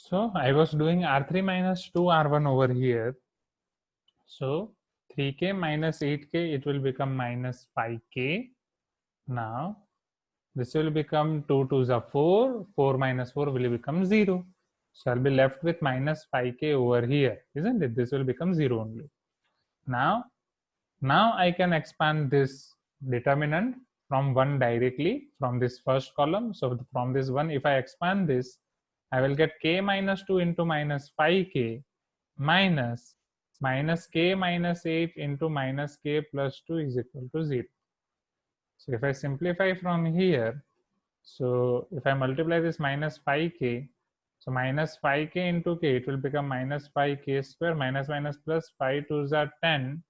So I was doing R3 minus 2 R1 over here. So 3k minus 8k, it will become minus 5k. Now this will become 2 2s are 4, 4 minus 4 will become 0. So I'll be left with minus 5k over here, isn't it? This will become 0 only. Now I can expand this determinant from 1 directly from this first column. So from this 1, if I expand this, I will get k minus 2 into minus 5k minus k minus 8 into minus k plus 2 is equal to 0. So if I simplify from here, so if I multiply this minus 5k, so minus 5k into k, it will become minus 5k square minus minus plus 5 2s are 10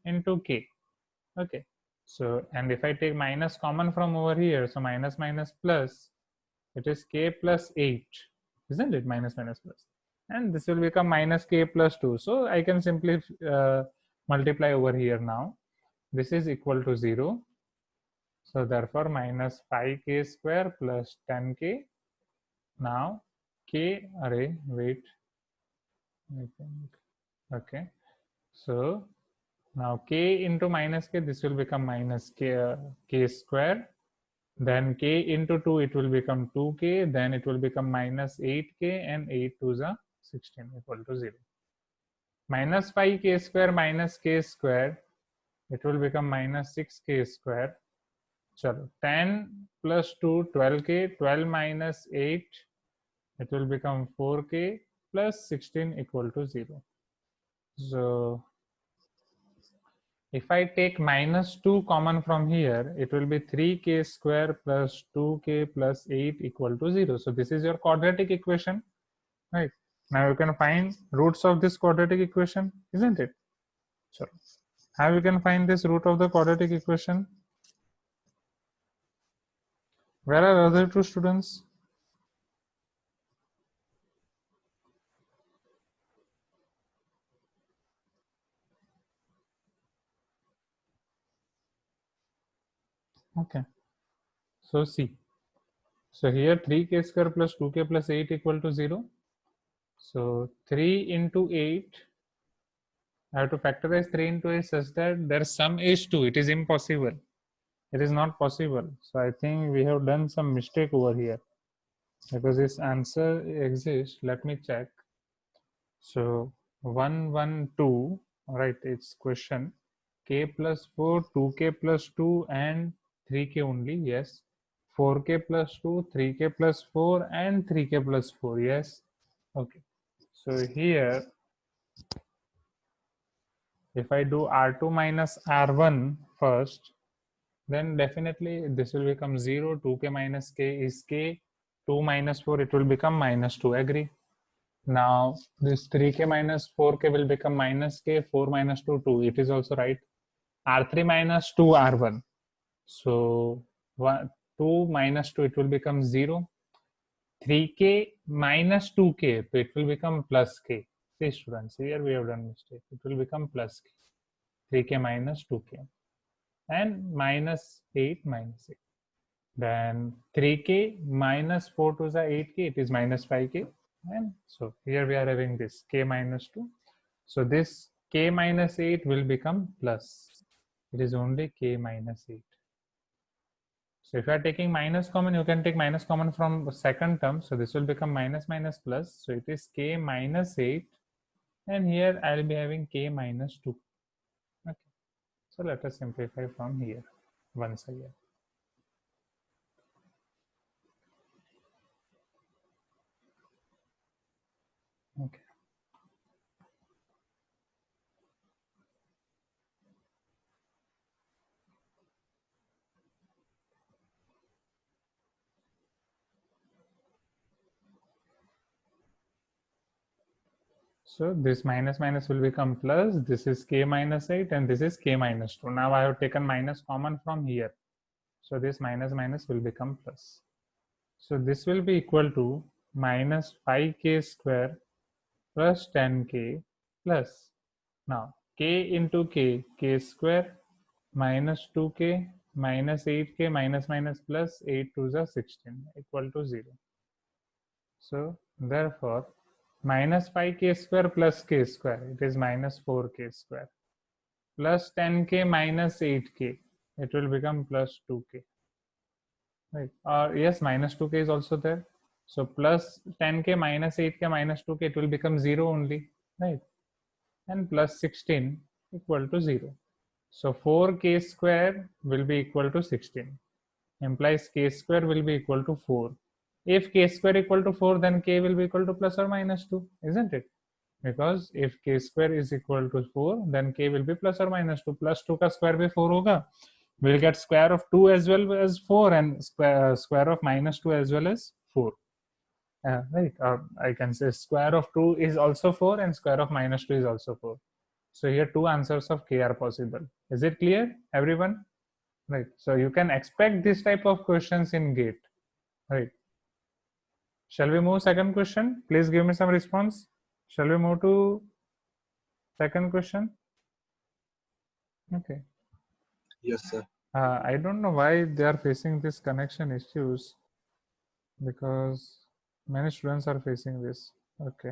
into k. Okay. So, and if I take minus common from over here, so minus minus plus, it is k plus 8, isn't it? Minus minus plus. And this will become minus k plus 2. So I can simply multiply over here now. This is equal to 0. So therefore minus 5k square plus 10k. Now k array, wait. Okay. So now k into minus k, this will become minus k square. Then k into 2, it will become 2k. Then it will become minus 8k, and 8 2s are 16 equal to 0. Minus 5k square minus k square, it will become minus 6k square. Chalo, 10 plus 2, 12k. 12 minus 8, it will become 4k plus 16 equal to 0. So if I take minus 2 common from here, it will be 3k square plus 2k plus 8 equal to 0. So this is your quadratic equation, right? Now you can find roots of this quadratic equation, isn't it? So how you can find this root of the quadratic equation? Where are other two students? Okay. So see. So here 3k square plus 2k plus 8 equal to 0. So 3 into 8, I have to factorize 3 into 8 such that their sum is 2. It is impossible. It is not possible. So I think we have done some mistake over here because this answer exists. Let me check. So 112, all right, it's question k plus 4, 2k plus 2 and 3k only, yes. 4k plus 2, 3k plus 4 and 3k plus 4, yes. Okay, so here if I do R2 minus R1 first, then definitely this will become 0. 2k minus k is k. 2 minus 4, it will become minus 2. Agree? Now this 3k minus 4k will become minus k. 4 minus 2, 2. It is also right. R3 minus 2 R1. So 2 minus 2, it will become 0. 3k minus 2k, so it will become plus k. See students, here we have done mistake. It will become plus k. 3k minus 2k. And minus 8 minus 8. Then 3k minus 4 to the 8k, it is minus 5k. And so here we are having this k minus 2. So this k minus 8 will become plus. It is only k minus 8. So if you are taking minus common, you can take minus common from the second term. So this will become minus minus plus. So it is k minus 8. And here I will be having k minus 2. Okay. So let us simplify from here once again. Okay. So this minus minus will become plus. This is k minus 8 and this is k minus 2. Now I have taken minus common from here. So this minus minus will become plus. So this will be equal to minus 5k square plus 10k plus. Now k into k, k square minus 2k minus 8k minus minus plus 8 to the 16 equal to 0. So therefore minus 5k square plus k square, it is minus 4k square, plus 10k minus 8k, it will become plus 2k, right? Or yes, minus 2k is also there. So plus 10k minus 8k minus 2k, it will become 0 only, right? And plus 16 equal to 0. So 4k square will be equal to 16, implies k square will be equal to 4. If k square equal to 4, then k will be equal to plus or minus 2, isn't it? Because if k square is equal to 4, then k will be plus or minus 2. Plus 2 का square भी 4 होगा. We'll get square of 2 as well as 4, and square of minus 2 as well as 4. Right, I can say square of 2 is also 4 and square of minus 2 is also 4. So here two answers of k are possible. Is it clear, everyone? Right. So you can expect this type of questions in GATE. Right. Shall we move second question? Please give me some response. Shall we move to second question? Okay. Yes, sir. I don't know why they are facing this connection issues, because many students are facing this. Okay.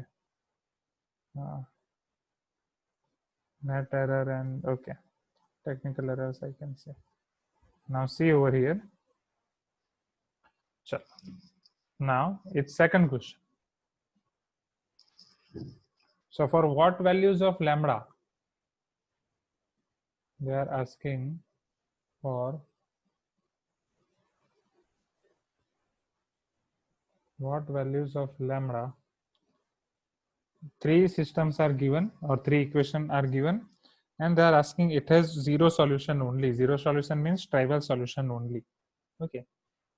Net error and okay. Technical errors, I can say. Now see over here. Sure. Now it's second question. So for what values of lambda? They are asking for what values of lambda. Three systems are given, or three equations are given, and they are asking it has zero solution only. Zero solution means trivial solution only. Okay.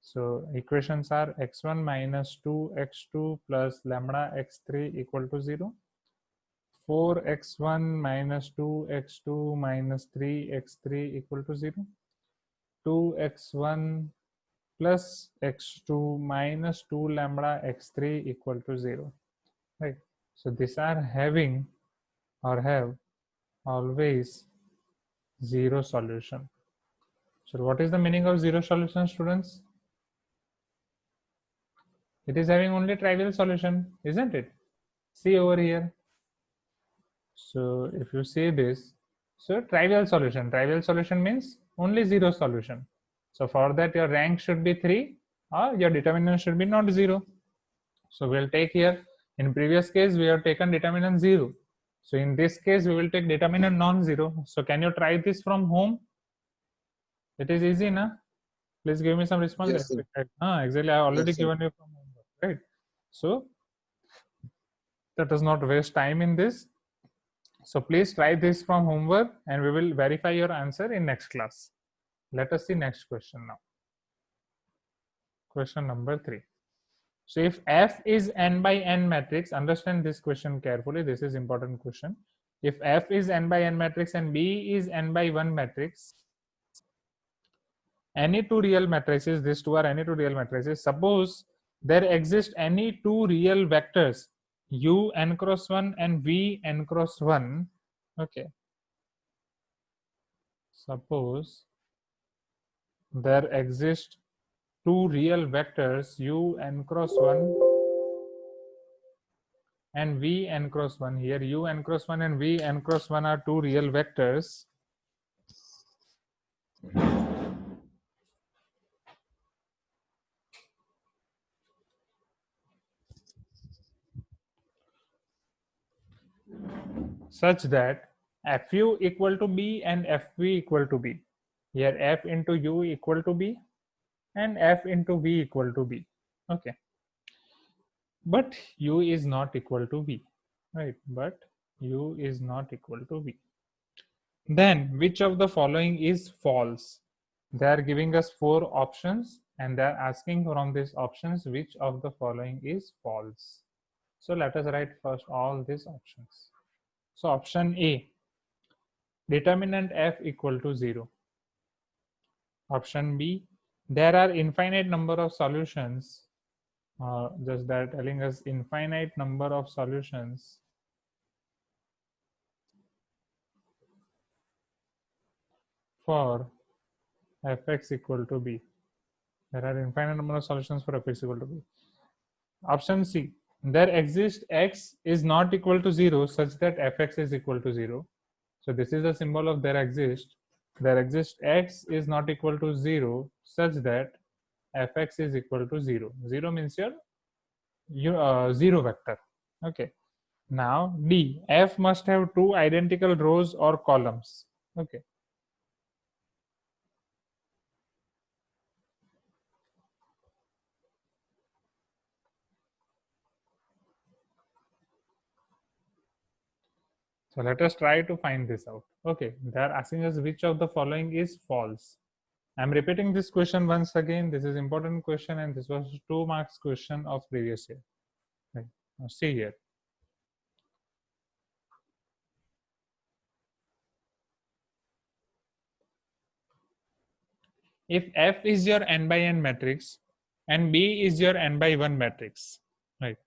So equations are x1 minus 2x2 plus lambda x3 equal to 0. 4x1 minus 2x2 minus 3x3 equal to 0. 2x1 plus x2 minus 2 lambda x3 equal to 0. Right. So these are having or have always zero solution. So what is the meaning of zero solution, students? It is having only trivial solution, isn't it? See over here. So if you see this, so trivial solution means only zero solution. So for that your rank should be 3 or your determinant should be not 0. So we'll take here, in previous case we have taken determinant 0. So in this case we will take determinant non-zero. So can you try this from home? It is easy, na? Please give me some response. Yes, sir. Exactly, I already Yes, sir. given you from homework, right? So let us not waste time in this. So please try this from homework and we will verify your answer in next class. Let us see next question now. Question number 3. So if F is n by n matrix, understand this question carefully. This is important question. If F is n by n matrix and B is n by 1 matrix, any two real matrices, these two are any two real matrices. Suppose there exist any two real vectors, u n cross 1 and v n cross 1. Okay. Suppose there exist two real vectors u n cross 1 and v n cross 1. Here u n cross 1 and v n cross 1 are two real vectors. Such that fu equal to b and fv equal to b. Here f into u equal to b and f into v equal to b. Okay. But u is not equal to v, right? But u is not equal to v. Then which of the following is false? They are giving us 4 options and they are asking from these options which of the following is false. So let us write first all these options. So option A, determinant f equal to 0. Option B, there are infinite number of solutions. Just that telling us infinite number of solutions for fx equal to b. There are infinite number of solutions for fx equal to b. Option C, there exists x is not equal to 0 such that fx is equal to 0. So this is the symbol of there exists. There exists x is not equal to 0 such that fx is equal to 0. 0 means your 0 vector. Okay. Now D, f must have two identical rows or columns. Okay. So let us try to find this out. Okay, they are asking us which of the following is false. I'm repeating this question once again. This is important question and this was 2 marks question of previous year. Right. Now see here. If F is your n by n matrix and B is your n by 1 matrix, right?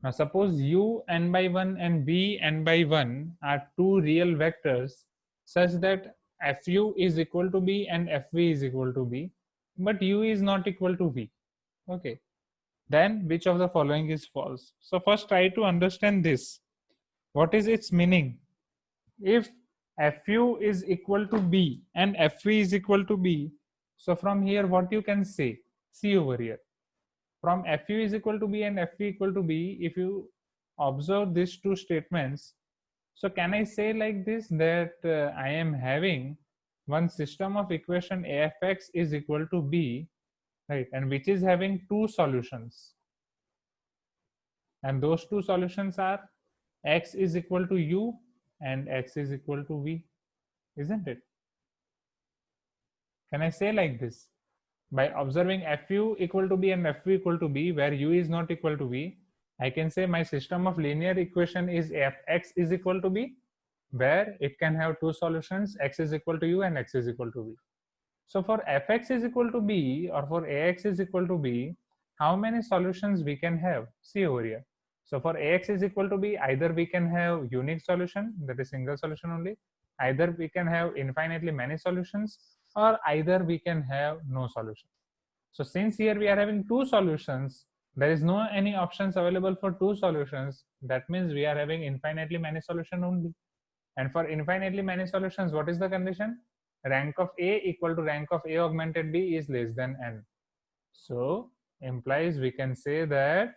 Now suppose U n by 1 and B n by 1 are two real vectors such that Fu is equal to B and Fv is equal to B, but U is not equal to V. Okay. Then which of the following is false? So first try to understand this. What is its meaning? If Fu is equal to B and Fv is equal to B, so from here what you can say? See over here. From Fu is equal to B and Fv equal to B, if you observe these two statements, so can I say like this that I am having one system of equation AFX is equal to B, right, and which is having two solutions, and those two solutions are x is equal to U and x is equal to V, isn't it? Can I say like this? By observing Fu equal to B and Fu equal to B, where U is not equal to V, I can say my system of linear equation is Fx is equal to B, where it can have two solutions, x is equal to U and x is equal to V. So for Fx is equal to B or for Ax is equal to B, how many solutions we can have? See over here. So for Ax is equal to B, either we can have unique solution, that is single solution only, either we can have infinitely many solutions, or either we can have no solution. So since here we are having two solutions, there is no any options available for two solutions. That means we are having infinitely many solution only. And for infinitely many solutions, what is the condition? Rank of A equal to rank of A augmented B is less than n. So implies we can say that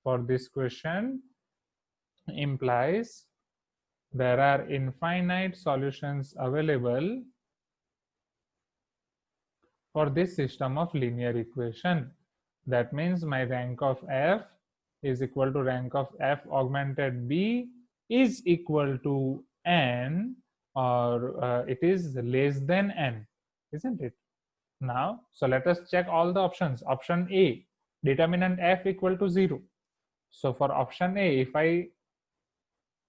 for this question implies there are infinite solutions available for this system of linear equation. That means my rank of F is equal to rank of F augmented B is equal to n, or it is less than n, isn't it? Now, so let us check all the options. Option A, determinant F equal to 0. So for option A, if I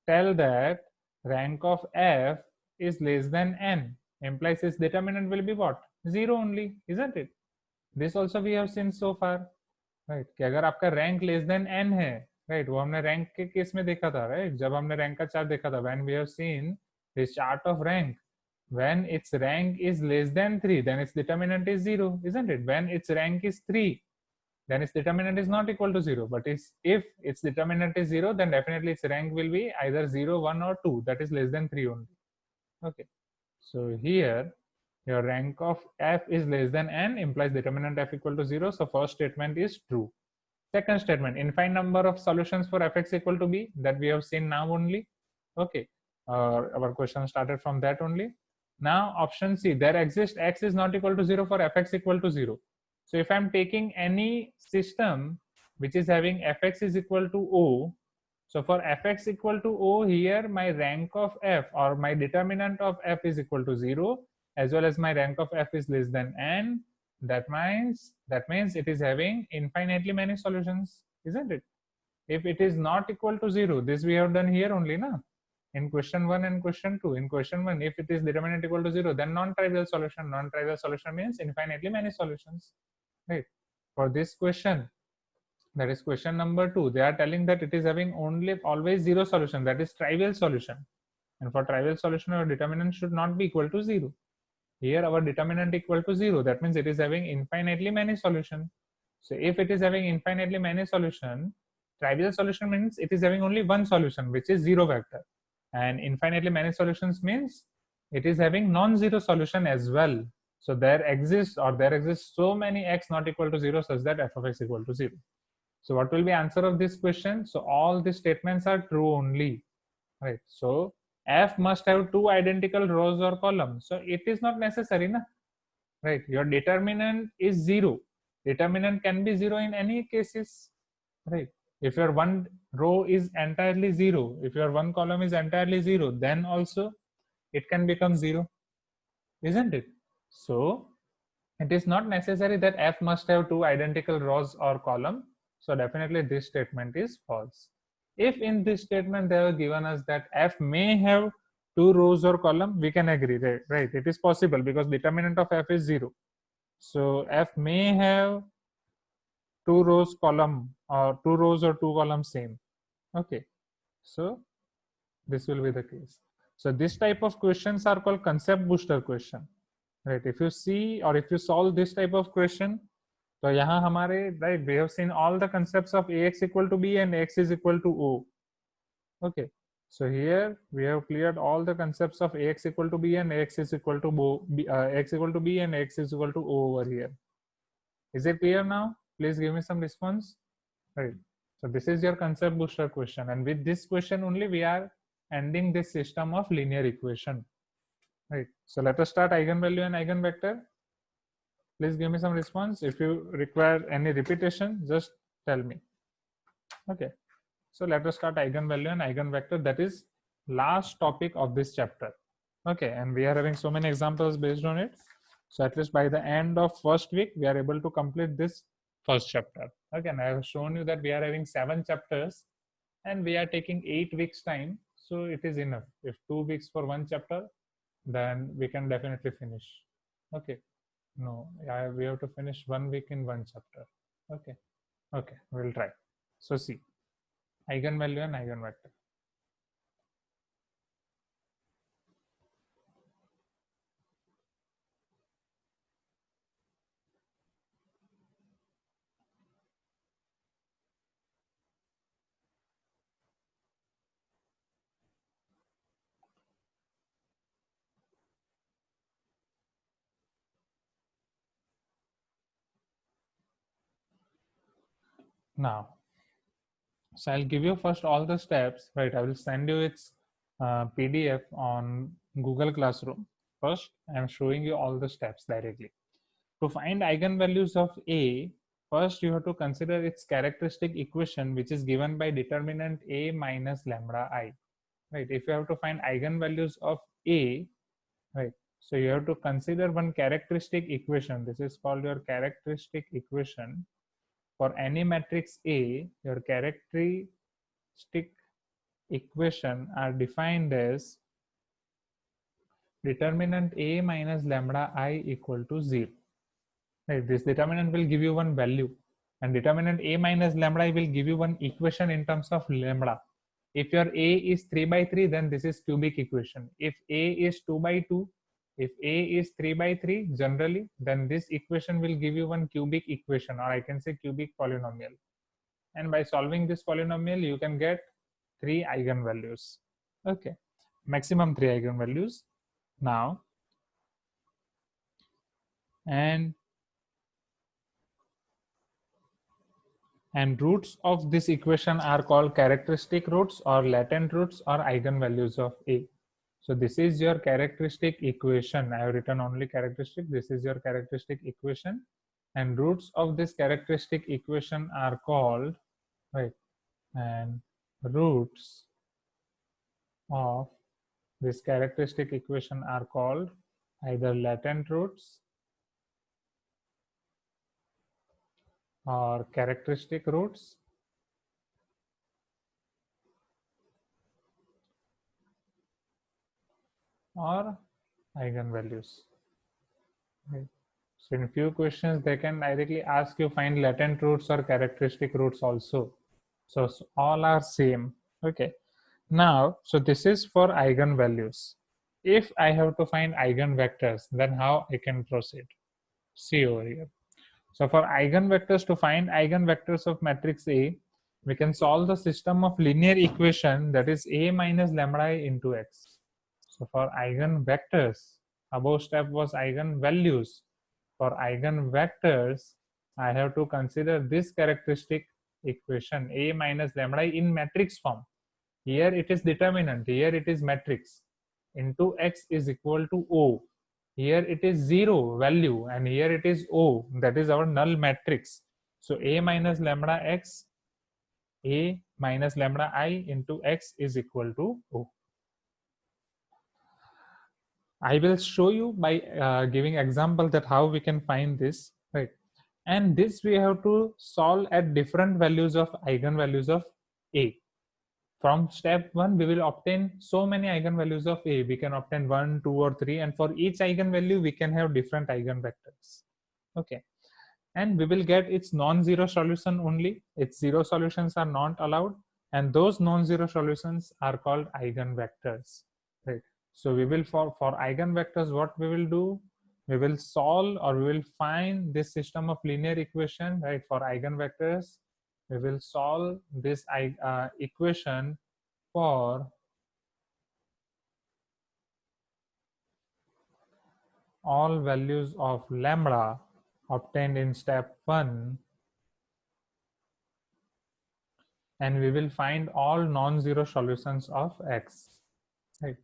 tell that rank of F is less than n, implies its determinant will be what? 0 only, isn't it? This also we have seen so far, right? कि अगर आपका rank less than n है, right? वो हमने rank के case में देखा था, right? जब हमने रैंक का चार्ट देखा था, when we have seen this chart of rank, when its rank is less than 3, then its determinant is 0, isn't it? When its rank is 3, then its determinant is not equal to 0. But if its determinant is 0, then definitely its rank will be either 0, 1 or 2, that is less than 3 only. Okay. So here your rank of F is less than n implies determinant F equal to 0. So first statement is true. Second statement, infinite number of solutions for Fx equal to B, that we have seen now only. Okay. Our question started from that only. Now option C, there exists x is not equal to 0 for Fx equal to 0. So if I'm taking any system which is having Fx is equal to O, so for Fx equal to O, here my rank of F or my determinant of F is equal to 0, as well as my rank of F is less than n. That means it is having infinitely many solutions, isn't it? If it is not equal to 0, this we have done here only, na? In question 1 and question 2. In question 1, if it is determinant equal to 0, then non-trivial solution. Non-trivial solution means infinitely many solutions, right? For this question, that is question number 2, they are telling that it is having only always 0 solution, that is trivial solution. And for trivial solution, our determinant should not be equal to 0. Here our determinant equal to 0, that means it is having infinitely many solution. So if it is having infinitely many solution, trivial solution means it is having only one solution, which is zero vector, and infinitely many solutions means it is having non-zero solution as well. So there exists so many x not equal to 0 such that f of x equal to 0. So what will be answer of this question? So all these statements are true only, right? So f must have two identical rows or columns. So it is not necessary, na? Right? Your determinant is 0. Determinant can be 0 in any cases, right? If your one row is entirely 0, if your one column is entirely 0, then also it can become 0, isn't it? So it is not necessary that f must have two identical rows or column. So definitely this statement is false. If in this statement they have given us that f may have two rows or column, we can agree, right? It is possible because determinant of f is 0. So f may have two rows column or two rows or two columns same. Okay, so this will be the case. So this type of questions are called concept booster question, right? If you see or if you solve this type of question, तो यहाँ हमारे, right, we have seen all the concepts of ax equal to b and x is equal to o. Okay, so here we have cleared all the concepts of ax equal to b and x is equal to x equal to b and x is equal to o over here. Is it clear now? Please give me some response. Right. So this is your concept booster question, and with this question only we are ending this system of linear equation. Right. So let us start eigenvalue and eigenvector. Please give me some response. If you require any repetition, just tell me. Okay. So let us start eigenvalue and eigenvector. That is last topic of this chapter. Okay, and we are having so many examples based on it. So at least by the end of first week, we are able to complete this first chapter. Okay, and I have shown you that we are having 7 chapters and we are taking 8 weeks time. So it is enough. If 2 weeks for one chapter, then we can definitely finish. Okay. No, we have to finish 1 week in one chapter. Okay. Okay, we'll try. So see, eigenvalue and eigenvector. Now, so I'll give you first all the steps, right? I will send you its PDF on Google Classroom. First, I'm showing you all the steps directly. To find eigenvalues of A, first you have to consider its characteristic equation, which is given by determinant A minus lambda I, right? If you have to find eigenvalues of A, right? So you have to consider one characteristic equation. This is called your characteristic equation. For any matrix A, your characteristic equation are defined as determinant A minus lambda I equal to 0. Right, this determinant will give you one value, and determinant A minus lambda I will give you one equation in terms of lambda. If your A is 3 by 3, then this is cubic equation. If A is 2 by 2, if A is 3 by 3 generally, then this equation will give you one cubic equation, or I can say cubic polynomial. And by solving this polynomial, you can get 3 eigenvalues. Okay, maximum 3 eigenvalues. Now, and roots of this equation are called characteristic roots or latent roots or eigenvalues of A. So this is your characteristic equation. I have written only characteristic. This is your characteristic equation, and roots of this characteristic equation are called, right, and roots of this characteristic equation are called either latent roots or characteristic roots or eigenvalues. Right. So in few questions, they can directly ask you find latent roots or characteristic roots also. So all are same. Okay. Now, so this is for eigenvalues. If I have to find eigenvectors, then how I can proceed? See over here. So for eigenvectors, to find eigenvectors of matrix A, we can solve the system of linear equation, that is A minus lambda I into X. So for eigenvectors, above step was eigenvalues. For eigenvectors, I have to consider this characteristic equation A minus lambda I in matrix form. Here it is determinant, here it is matrix. Into X is equal to O. Here it is 0 value and here it is O, that is our null matrix. So A minus lambda X, A minus lambda I into X is equal to O. I will show you by giving example that how we can find this, right? And this we have to solve at different values of eigenvalues of A. From step 1, we will obtain so many eigenvalues of A. We can obtain 1, 2, or 3, and for each eigenvalue, we can have different eigenvectors. Okay. And we will get its non-zero solution only. Its zero solutions are not allowed. And those non-zero solutions are called eigenvectors. Right. So we will, for eigenvectors, what we will do? We will solve, or we will find this system of linear equation, right? For eigenvectors, we will solve this equation for all values of lambda obtained in step 1, and we will find all non-zero solutions of X, right?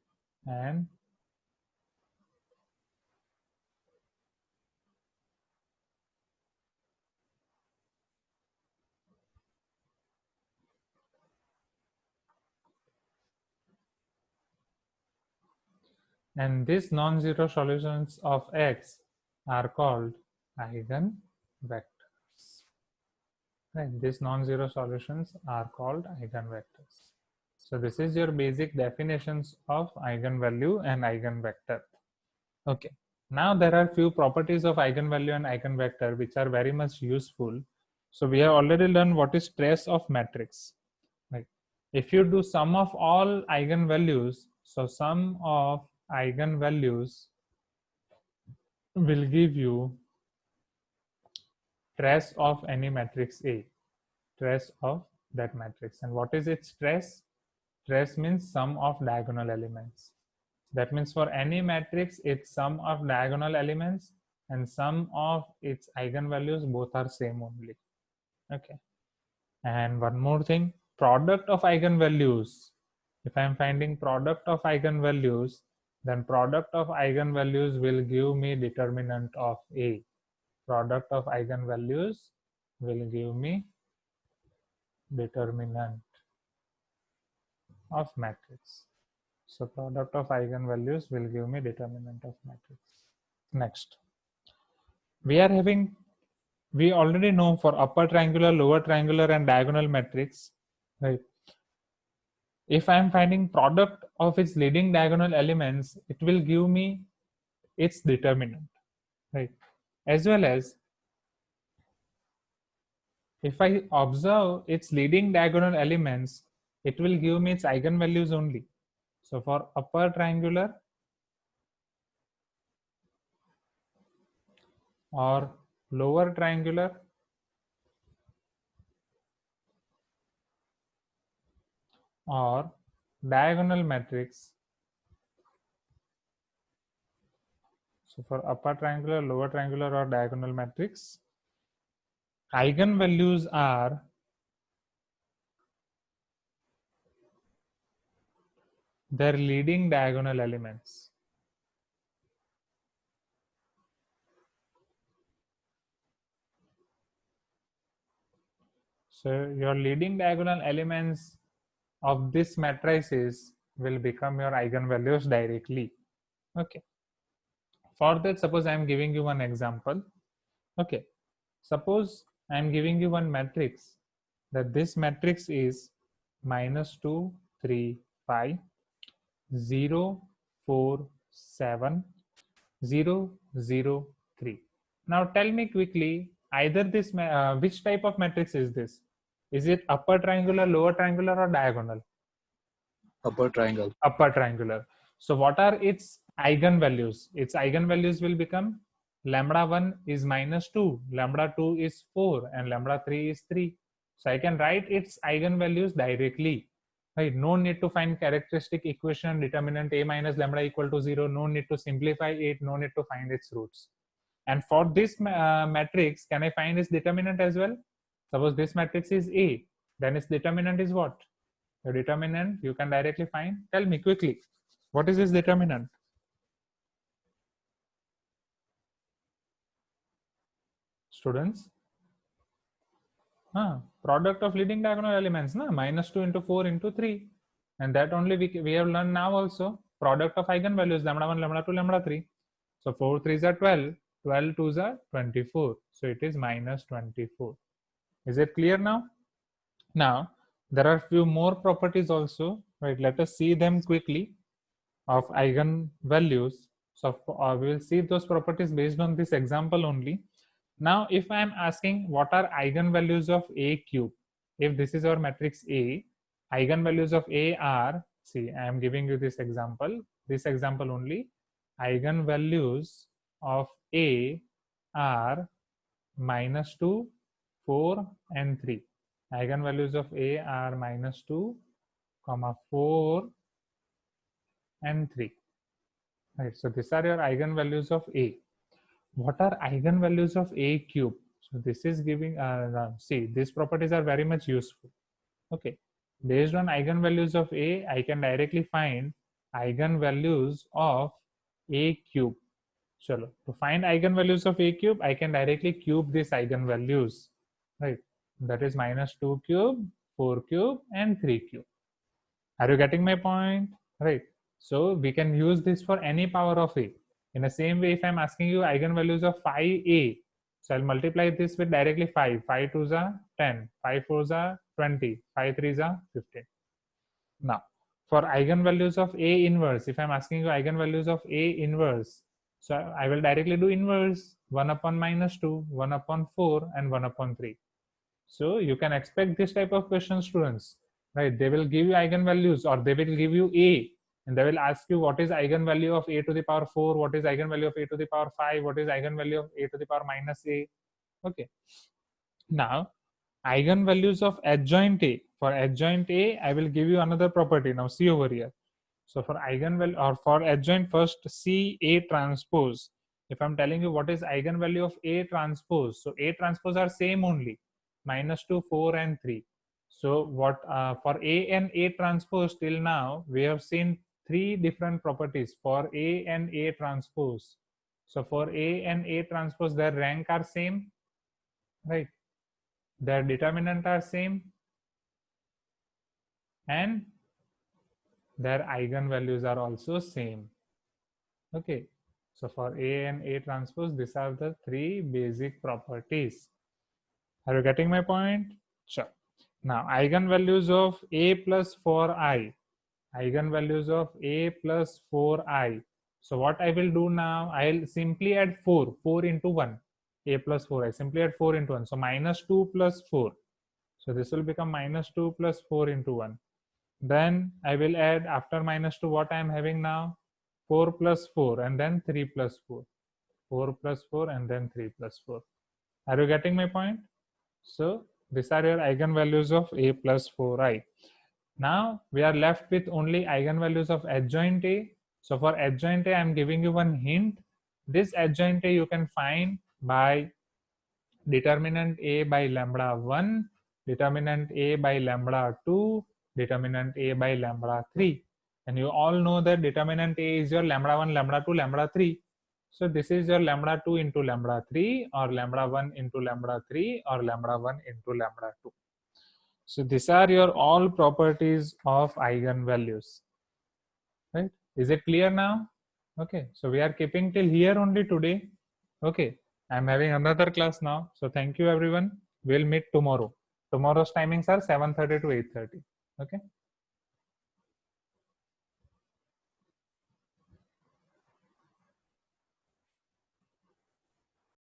And these non-zero solutions of X are called eigenvectors. Right? These non-zero solutions are called eigenvectors. So this is your basic definitions of eigenvalue and eigenvector. Okay. Now there are few properties of eigenvalue and eigenvector which are very much useful. So we have already learned what is trace of matrix. Right? If you do sum of all eigenvalues, so sum of eigenvalues will give you trace of any matrix A, trace of that matrix. And what is its trace? Trace means sum of diagonal elements. That means for any matrix, its sum of diagonal elements and sum of its eigenvalues both are same only. Okay. And one more thing, product of eigenvalues. If I am finding product of eigenvalues, then product of eigenvalues will give me determinant of A. Product of eigenvalues will give me determinant of matrix. So product of eigenvalues will give me determinant of matrix. Next, we already know for upper triangular, lower triangular, and diagonal matrix, right? If I am finding product of its leading diagonal elements, it will give me its determinant, right? As well as if I observe its leading diagonal elements, it will give me its eigenvalues only. So for upper triangular or lower triangular or diagonal matrix, so for upper triangular, lower triangular, or diagonal matrix, eigenvalues are their leading diagonal elements. So your leading diagonal elements of this matrices will become your eigenvalues directly. Okay. For that, suppose I am giving you one example. Okay. Suppose I am giving you one matrix, that this matrix is -2, 3, 5, 0, 4, 7, 0, 0, 3. Now tell me quickly, either this which type of matrix is this? Is it upper triangular, lower triangular, or diagonal? Upper triangle. Upper triangular. So what are its eigenvalues? Its eigenvalues will become lambda 1 is -2, lambda 2 is 4, and lambda 3 is 3. So I can write its eigenvalues directly. Right? No need to find characteristic equation, determinant A minus lambda equal to 0. No need to simplify it. No need to find its roots. And for this matrix, can I find its determinant as well? Suppose this matrix is A, then its determinant is what? The determinant you can directly find. Tell me quickly. What is its determinant? Students? Product of leading diagonal elements, na? -2 into 4 into 3. And that only we have learned now also. Product of eigenvalues, lambda 1, lambda 2, lambda 3. So 4 3s are 12, 12 2s are 24. So it is -24. Is it clear now? Now, there are few more properties also, right? Let us see them quickly of eigenvalues. So we will see those properties based on this example only. Now, if I am asking what are eigenvalues of A cube, if this is our matrix A, eigenvalues of A are, see, I am giving you this example only. Eigenvalues of A are -2, 4, and 3. Eigenvalues of A are -2, 4, and 3. Right, so these are your eigenvalues of A. What are eigenvalues of A cube? So this is giving, see, these properties are very much useful. Okay, based on eigenvalues of A, I can directly find eigenvalues of A cube. So to find eigenvalues of A cube, I can directly cube these eigenvalues, right? That is -2 cube, 4 cube, and 3 cube. Are you getting my point? Right. So we can use this for any power of A. In the same way, if I'm asking you eigenvalues of phi A, so I'll multiply this with directly 5. 5 2s are 10, 5 4s are 20, 5 3s are 15. Now, for eigenvalues of A inverse, if I'm asking you eigenvalues of A inverse, so I will directly do inverse 1 upon -2, 1 upon 4, and 1 upon 3. So you can expect this type of question, students, right? They will give you eigenvalues, or they will give you A, and they will ask you what is eigenvalue of A to the power 4, what is eigenvalue of A to the power 5, what is eigenvalue of A to the power -A. Okay. Now, eigenvalues of adjoint A. For adjoint A, I will give you another property. Now see over here. So for eigenvalue, or for adjoint, first see A transpose. If I'm telling you what is eigenvalue of A transpose, so A transpose are same only, -2, 4, and 3. So what for A and A transpose till now, we have seen 3 different properties for A and A transpose. So for A and A transpose, their rank are same, right? Their determinant are same, and their eigenvalues are also same. Okay, so for A and A transpose, these are the 3 basic properties. Are you getting my point? Sure. Now, eigenvalues of A plus 4i. Eigenvalues of A plus 4i. So what I will do now, I'll simply add 4 into 1. A plus 4i, simply add 4 into 1. So -2 plus 4. So this will become -2 plus 4 into 1. Then I will add after -2 what I am having now, 4 plus 4, and then 3 plus 4. 4 plus 4, and then 3 plus 4. Are you getting my point? So these are your eigenvalues of A plus 4i. Now we are left with only eigenvalues of adjoint A. So for adjoint A, I am giving you one hint. This adjoint A you can find by determinant A by lambda 1, determinant A by lambda 2, determinant A by lambda 3. And you all know that determinant A is your lambda 1, lambda 2, lambda 3. So this is your lambda 2 into lambda 3, or lambda 1 into lambda 3, or lambda 1 into lambda 2. So these are your all properties of eigenvalues. Right? Is it clear now? Okay. So we are keeping till here only today. Okay. I'm having another class now. So thank you everyone. We'll meet tomorrow. Tomorrow's timings are 7:30 to 8:30. Okay.